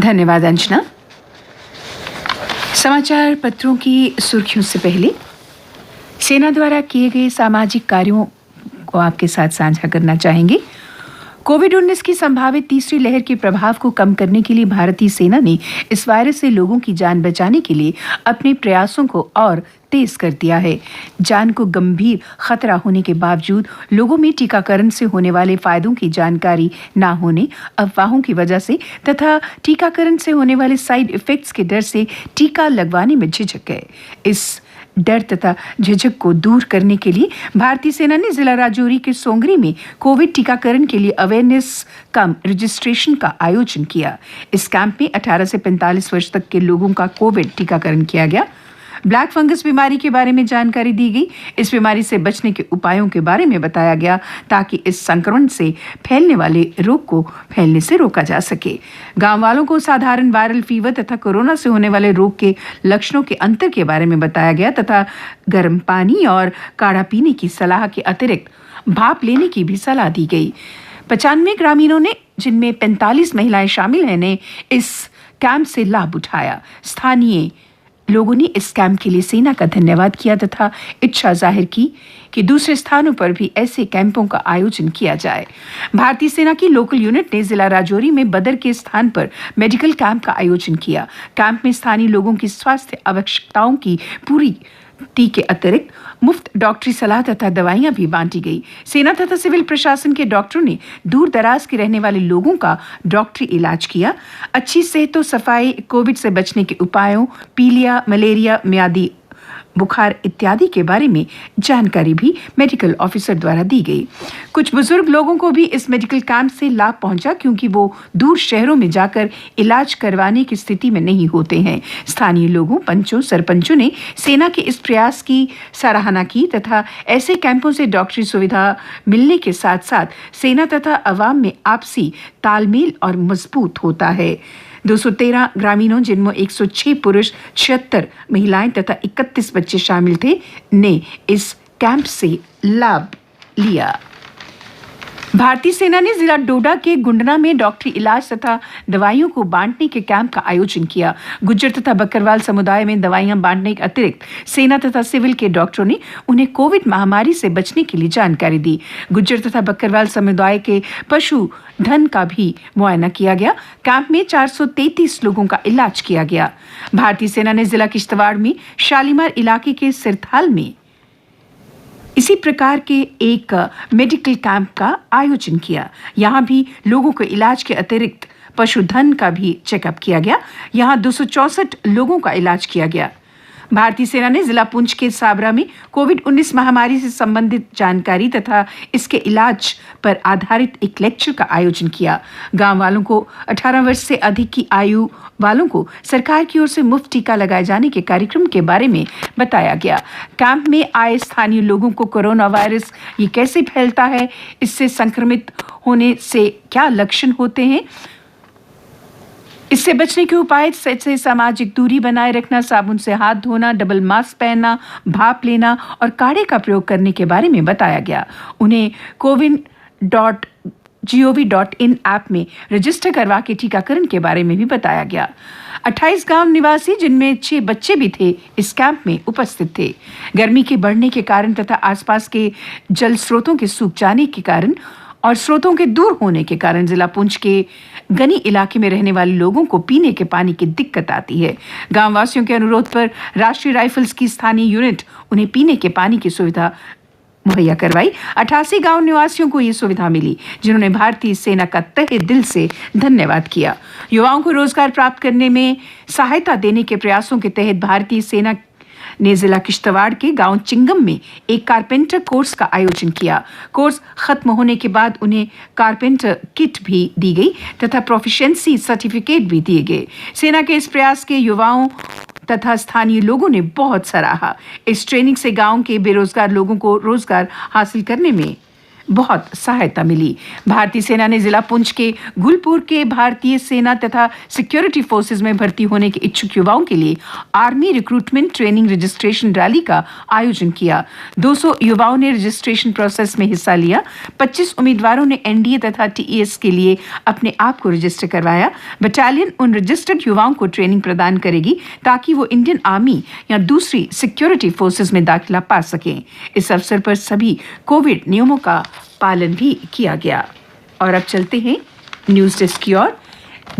धन्यवाद अंजना। समाचार पत्रों की सुर्खियों से पहले सेना द्वारा किए गए सामाजिक कार्यों को आपके साथ साझा करना चाहेंगे। कोविड-19 की संभावित तीसरी लहर के प्रभाव को कम करने के लिए भारतीय सेना ने इस वायरस से लोगों की जान बचाने के लिए अपने प्रयासों को और तेज कर दिया है। जान को गंभीर खतरा होने के बावजूद लोगों में टीकाकरण से होने वाले फायदों की जानकारी न होने, अफवाहों की वजह से तथा टीकाकरण से होने वाले साइड इफेक्ट्स के डर से टीका लगवाने में झिझक गए। इस डर तथा झिझक को दूर करने के लिए भारतीय सेना ने जिला राजौरी के सोंगरी में कोविड टीकाकरण के लिए अवेयरनेस कम रजिस्ट्रेशन का आयोजन किया। इस कैंप में 18 से 45 वर्ष तक के लोगों का कोविड टीकाकरण किया गया। ब्लैक फंगस बीमारी के बारे में जानकारी दी गई। इस बीमारी से बचने के उपायों के बारे में बताया गया ताकि इस संक्रमण से फैलने वाले रोग को फैलने से रोका जा सके। गांव वालों को साधारण वायरल फीवर तथा कोरोना से होने वाले रोग के लक्षणों के अंतर के बारे में बताया गया तथा गर्म पानी और काढ़ा पीने की सलाह के अतिरिक्त भाप लेने की भी सलाह दी गई। 95 ग्रामीणों ने, जिनमें 45 महिलाएं शामिल हैं, ने इस कैंप से लाभ उठाया। स्थानीय लोगों ने इस कैंप के लिए सेना का धन्यवाद किया तथा इच्छा जाहिर की कि दूसरे स्थानों पर भी ऐसे कैंपों का आयोजन किया जाए। भारतीय सेना की लोकल यूनिट ने जिला राजौरी में बदर के स्थान पर मेडिकल कैंप का आयोजन किया। कैंप में स्थानीय लोगों की स्वास्थ्य आवश्यकताओं की पूरी के अतिरिक्त मुफ्त डॉक्टरी सलाह तथा दवाइयां भी बांटी गई। सेना तथा सिविल प्रशासन के डॉक्टरों ने दूर दराज के रहने वाले लोगों का डॉक्टरी इलाज किया। अच्छी सेहत, सफाई, कोविड से बचने के उपायों, पीलिया, मलेरिया, म्यादी बुखार इत्यादि के बारे में जानकारी भी मेडिकल ऑफिसर द्वारा दी गई। कुछ बुजुर्ग लोगों को भी इस मेडिकल कैंप से लाभ पहुंचा क्योंकि वो दूर शहरों में जाकर इलाज करवाने की स्थिति में नहीं होते हैं। स्थानीय लोगों, पंचों, सरपंचों ने सेना के इस प्रयास की सराहना की तथा ऐसे कैंपों से डॉक्टरी सुविधा मिलने के साथ साथ सेना तथा अवाम में आपसी तालमेल और मजबूत होता है। 213 ग्रामीणों, जिनमें 106 पुरुष, 76 महिलाएं तथा 31 बच्चे शामिल थे, ने इस कैंप से लाभ लिया। भारतीय सेना ने जिला डोडा के गुंडना में डॉक्टरी इलाज तथा दवाइयों को बांटने के कैंप का आयोजन किया। गुज्जर तथा बकरवाल समुदाय में दवाइयां बांटने के अतिरिक्त सेना तथा सिविल के डॉक्टरों ने उन्हें कोविड महामारी से बचने के लिए जानकारी दी। गुज्जर तथा बकरवाल समुदाय के पशु धन का भी मुआयना किया गया। कैंप में 433 लोगों का इलाज किया गया। भारतीय सेना ने जिला किश्तवाड़ में शालीमार इलाके के सिरथाल में इसी प्रकार के एक मेडिकल कैंप का आयोजन किया। यहाँ भी लोगों को इलाज के अतिरिक्त पशुधन का भी चेकअप किया गया। यहाँ 264 लोगों का इलाज किया गया। भारतीय सेना ने जिला पुंछ के साबरा में कोविड-19 महामारी से संबंधित जानकारी तथा इसके इलाज पर आधारित एक लेक्चर का आयोजन किया। गांव वालों को 18 वर्ष से अधिक की आयु वालों को सरकार की ओर से मुफ्त टीका लगाए जाने के कार्यक्रम के बारे में बताया गया। कैंप में आए स्थानीय लोगों को कोरोना वायरस ये कैसे फैलता है, इससे संक्रमित होने से क्या लक्षण होते हैं, इससे बचने के उपाय से सामाजिक दूरी बनाए रखना, साबुन से हाथ धोना, डबल मास्क पहनना, भाप लेना और काढ़े का प्रयोग करने के बारे में बताया गया। उन्हें cowin.gov.in ऐप में रजिस्टर करवा के टीकाकरण के बारे में भी बताया गया। 28 गांव निवासी, जिनमें 6 बच्चे भी थे, इस कैंप में उपस्थित थे। गर्मी के बढ़ने के कारण तथा आसपास के जल स्रोतों के सूख जाने के कारण और स्रोतों के दूर होने के कारण जिला पुंछ के गनी इलाके में रहने वाले लोगों को पीने के पानी की दिक्कत आती है। गांव वासियों के अनुरोध पर राष्ट्रीय राइफल्स की स्थानीय यूनिट उन्हें पीने के पानी की सुविधा मुहैया करवाई। 88 गांव निवासियों को ये सुविधा मिली, जिन्होंने भारतीय सेना का तहे दिल से धन्यवाद किया। युवाओं को रोजगार प्राप्त करने में सहायता देने के प्रयासों के तहत भारतीय सेना ने जिला किश्तवाड़ के गांव चिंगम में एक कारपेंटर कोर्स का आयोजन किया। कोर्स खत्म होने के बाद उन्हें कारपेंटर किट भी दी गई तथा प्रोफिशिएंसी सर्टिफिकेट भी दिए गए। सेना के इस प्रयास के युवाओं तथा स्थानीय लोगों ने बहुत सराहा। इस ट्रेनिंग से गांव के बेरोजगार लोगों को रोजगार हासिल करने में बहुत सहायता मिली। भारतीय सेना ने जिला पुंछ के गुलपुर के भारतीय सेना तथा सिक्योरिटी फोर्सेज में भर्ती होने के इच्छुक युवाओं के लिए army recruitment training registration rally का आयोजन किया। 200 युवाओं ने रजिस्ट्रेशन प्रोसेस में हिस्सा लिया। 25 उम्मीदवारों ने एनडीए तथा टीईएस के लिए अपने आप को रजिस्टर करवाया। बटालियन उन रजिस्टर्ड युवाओं को ट्रेनिंग प्रदान करेगी ताकि वो इंडियन आर्मी या दूसरी सिक्योरिटी फोर्सेज में दाखिला पा सकें। इस अवसर पर सभी कोविड नियमों का पालन भी किया गया। और अब चलते हैं न्यूज डेस्क की ओर।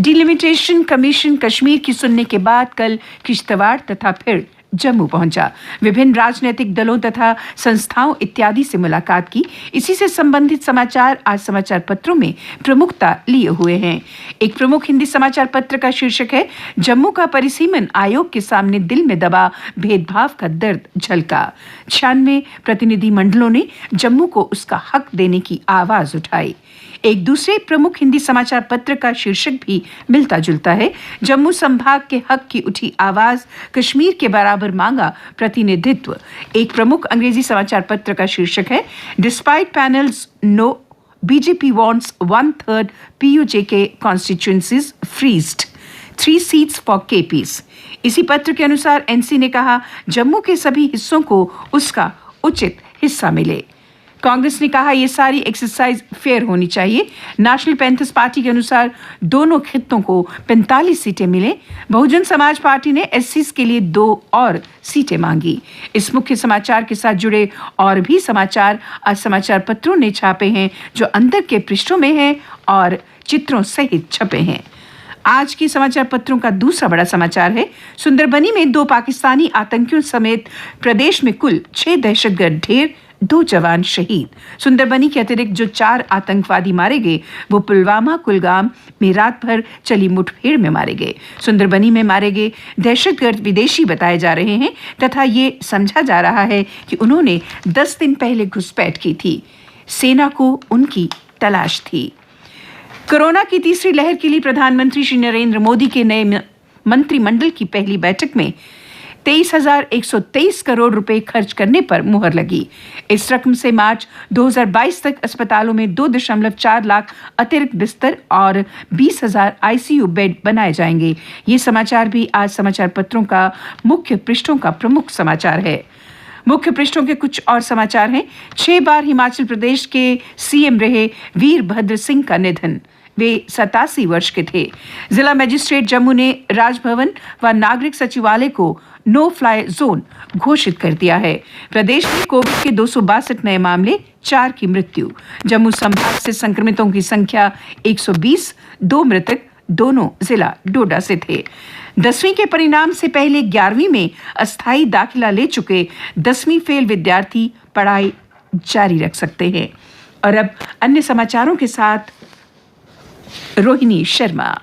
डिलिमिटेशन कमीशन कश्मीर की सुनने के बाद कल किश्तवाड़ तथा फिर जम्मू पहुंचा। विभिन्न राजनीतिक दलों तथा संस्थाओं इत्यादि से मुलाकात की। इसी से संबंधित समाचार आज समाचार पत्रों में प्रमुखता लिए हुए हैं। एक प्रमुख हिंदी समाचार पत्र का शीर्षक है, जम्मू का परिसीमन आयोग के सामने दिल में दबा भेदभाव का दर्द झलका। 96 प्रतिनिधि मंडलों ने जम्मू को उसका हक देने की आवाज उठाई। एक दूसरे प्रमुख हिंदी समाचार पत्र का शीर्षक भी मिलता जुलता है, जम्मू संभाग के हक की उठी आवाज, कश्मीर के बराबर मांगा प्रतिनिधित्व। एक प्रमुख अंग्रेजी समाचार पत्र का शीर्षक है, despite panels no BJP wants 1/3 PUJK constituencies freezed, 3 seats for KPs. इसी पत्र के अनुसार एनसी ने कहा, जम्मू के सभी हिस्सों को उसका उचित हिस्सा मिले। कांग्रेस ने कहा, यह सारी एक्सरसाइज फेयर होनी चाहिए। नेशनल पैंथर्स पार्टी के अनुसार दोनों खित्तों को 45 सीटें मिले। बहुजन समाज पार्टी ने एससीज के लिए 2 और सीटें मांगी। इस मुख्य समाचार के साथ जुड़े और भी समाचार आज समाचार पत्रों ने छापे हैं, जो अंदर के पृष्ठों में हैं और चित्रों सहित छपे हैं। आज की समाचार पत्रों का दूसरा बड़ा समाचार है, सुंदरबनी में 2 पाकिस्तानी आतंकियों समेत प्रदेश में कुल 6 दहशतगर्द ढेर, 2 जवान शहीद। सुंदरबनी के अतिरिक्त जो 4 आतंकवादी मारे गए वो पुलवामा कुलगाम में रात भर चली मुठभेड़ में मारे गए। सुंदरबनी में मारे गए दहशतगर्द विदेशी बताए जा रहे हैं तथा ये समझा जा रहा है कि उन्होंने 10 दिन पहले घुसपैठ की थी। सेना को उनकी तलाश थी। कोरोना की तीसरी लहर के लिए प्रधानमंत्री श्री नरेंद्र मोदी के नए मंत्रिमंडल की पहली बैठक में 23,123 करोड़ रुपए खर्च करने पर मुहर लगी। इस रकम से मार्च 2022 तक अस्पतालों में 2.4 लाख अतिरिक्त बिस्तर और 20,000 आईसीयू बेड बनाए जाएंगे। ये समाचार भी आज समाचार पत्रों का मुख्य पृष्ठों का प्रमुख समाचार है। मुख्य पृष्ठों के कुछ और समाचार हैं। 6 बार हिमाचल प्रदेश के सीएम रहे वीरभद्र सिंह का निधन। वे 87 वर्ष के थे। जिला मजिस्ट्रेट जम्मू ने राजभवन व नागरिक सचिवालय को नो फ्लाई जोन घोषित कर दिया है। प्रदेश में कोविड के 262 नए मामले, 4 की मृत्यु। जम्मू संभाग से संक्रमितों की संख्या 120, 2 मृतक दोनों जिला डोडा से थे। 10वीं के परिणाम से पहले 11वीं में अस्थायी दाखिला ले चुके 10वीं फेल विद्यार्थी पढ़ाई जारी रख सकते हैं। और अब अन्य समाचारों के साथ रोहिणी शर्मा।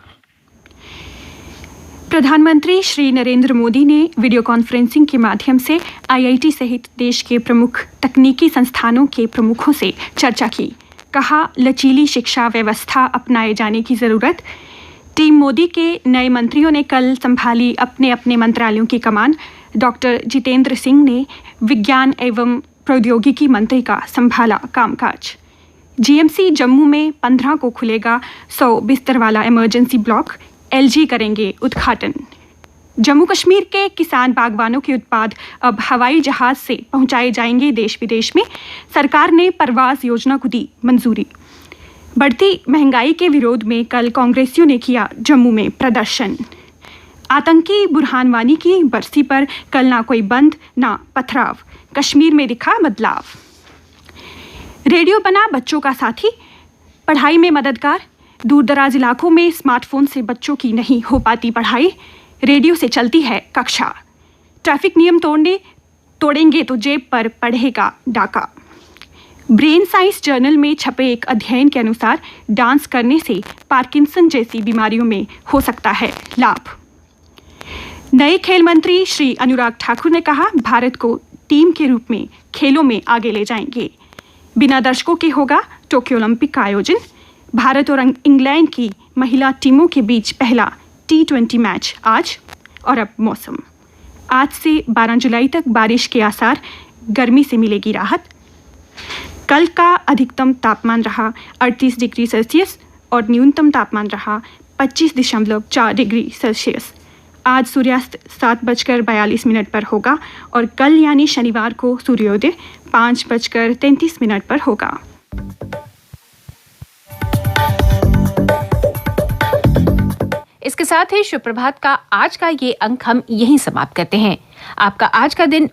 प्रधानमंत्री श्री नरेंद्र मोदी ने वीडियो कॉन्फ्रेंसिंग के माध्यम से आईआईटी सहित देश के प्रमुख तकनीकी संस्थानों के प्रमुखों से चर्चा की। कहा, लचीली शिक्षा व्यवस्था अपनाए जाने की ज़रूरत। टीम मोदी के नए मंत्रियों ने कल संभाली अपने अपने मंत्रालयों की कमान। डॉक्टर जितेंद्र सिंह ने विज्ञान एवं प्रौद्योगिकी मंत्री का संभाला कामकाज। जीएमसी जम्मू में 15 को खुलेगा 100 बिस्तर वाला इमरजेंसी ब्लॉक, एलजी करेंगे उद्घाटन। जम्मू कश्मीर के किसान बागवानों के उत्पाद अब हवाई जहाज से पहुंचाए जाएंगे देश विदेश में। सरकार ने परवाज योजना को दी मंजूरी। बढ़ती महंगाई के विरोध में कल कांग्रेसियों ने किया जम्मू में प्रदर्शन। आतंकी बुरहान वानी की बरसी पर कल ना कोई बंद ना पथराव, कश्मीर में दिखा बदलाव। रेडियो बना बच्चों का साथी, पढ़ाई में मददगार। दूरदराज इलाकों में स्मार्टफोन से बच्चों की नहीं हो पाती पढ़ाई, रेडियो से चलती है कक्षा। ट्रैफिक नियम तोड़ेंगे तो जेब पर पड़ेगा डाका। ब्रेन साइंस जर्नल में छपे एक अध्ययन के अनुसार डांस करने से पार्किंसन जैसी बीमारियों में हो सकता है लाभ। नए खेल मंत्री श्री अनुराग ठाकुर ने कहा, भारत को टीम के रूप में खेलों में आगे ले जाएंगे। बिना दर्शकों के होगा टोक्यो ओलंपिक का आयोजन। भारत और इंग्लैंड की महिला टीमों के बीच पहला T20 मैच आज। और अब मौसम। आज से 12 जुलाई तक बारिश के आसार, गर्मी से मिलेगी राहत। कल का अधिकतम तापमान रहा 38 डिग्री सेल्सियस और न्यूनतम तापमान रहा 25.4 डिग्री सेल्सियस। आज सूर्यास्त 7:42 पर होगा और कल यानी शनिवार को सूर्योदय 5:33 पर होगा। इसके साथ ही शुभ प्रभात का आज का ये अंक हम यहीं समाप्त करते हैं। आपका आज का दिन